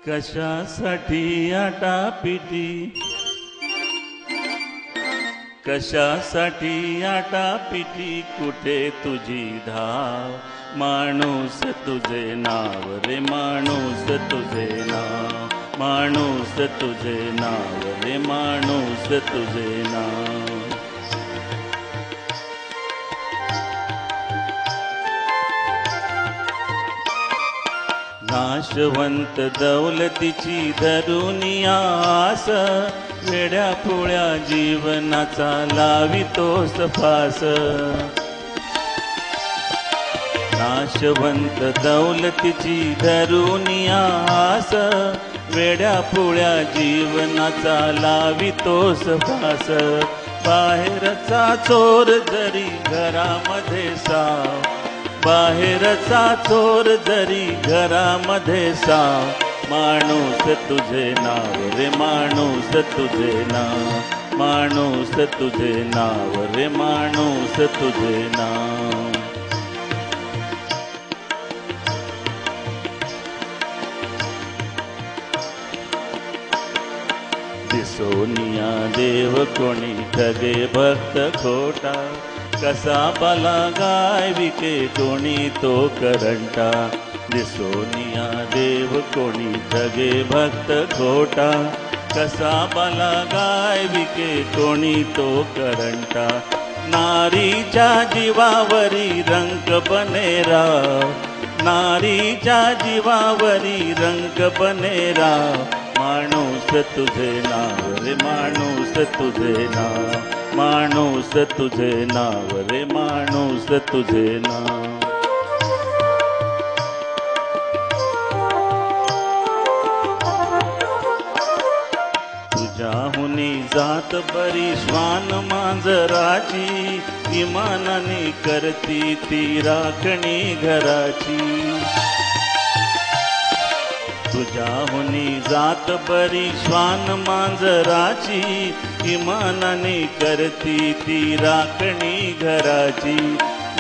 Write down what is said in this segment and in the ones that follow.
कशासाठी आटापिटी, कशासाठी आटापिटी, कुठे तुझी धाव, माणूस तुझे नाव रे माणूस तुझे नाव, माणूस तुझे नाव रे माणूस तुझे नाव. नाशवंत दौलतीची धरुनी आस, वेड्या पोळ्या जीवनाचा लावितोस फास. नाशवंत दौलतीची धरुनी आस, वेड्या पोळ्या जीवनाचा लावितोस फास. बाहेरचा चोर जरी घरामध्ये साव, बाहेरचा चोर जरी घरामध्ये साव, माणूस तुझे नाव रे माणूस तुझे नाव, माणूस तुझे नाव रे माणूस तुझे नाव. दिसोनिया देव कोणी ठगे भक्त खोटा, कसा बाला गाय विके कोणी तो करंटा. दिसोनिया देव कोणी ठगे भक्त खोटा, कसा बाला गाय विके कोणी तो करंटा. नारीच्या जीवावरी रंग बनेरा, नारीच्या जीवावरी रंग बनेरा, माणूस तुझे नाव रे माणूस तुझे नाव, माणूस तुझे नाव रे माणूस तुझे नाव. तुझ्याहुनी जात बरी श्वान मांजराची, इमानाने करती ती राखणी घराची. तुझ्याहुनी जात बरी श्वान मांजराची, इमानाने करती ती राखणी घराची.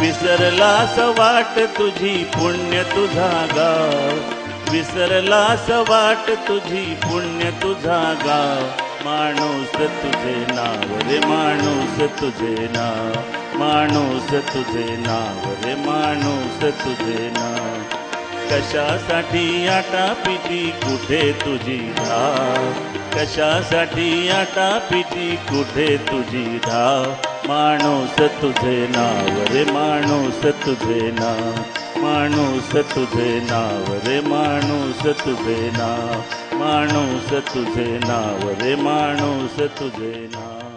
विसरलास वाट तुझी पुण्य तुझा गाव, विसरलास वाट तुझी पुण्य तुझा गाव, माणूस तुझे नाव रे माणूस तुझे नाव, माणूस तुझे नाव रे माणूस तुझे नाव. कशासाठी आटापिटी, कुठे तुझी धाव, कशासाठी आटापिटी, कुठे तुझी धाव, माणूस तुझे नाव रे माणूस तुझे नाव, माणूस तुझे नाव रे माणूस तुझे नाव, माणूस तुझे नाव रे माणूस तुझे नाव.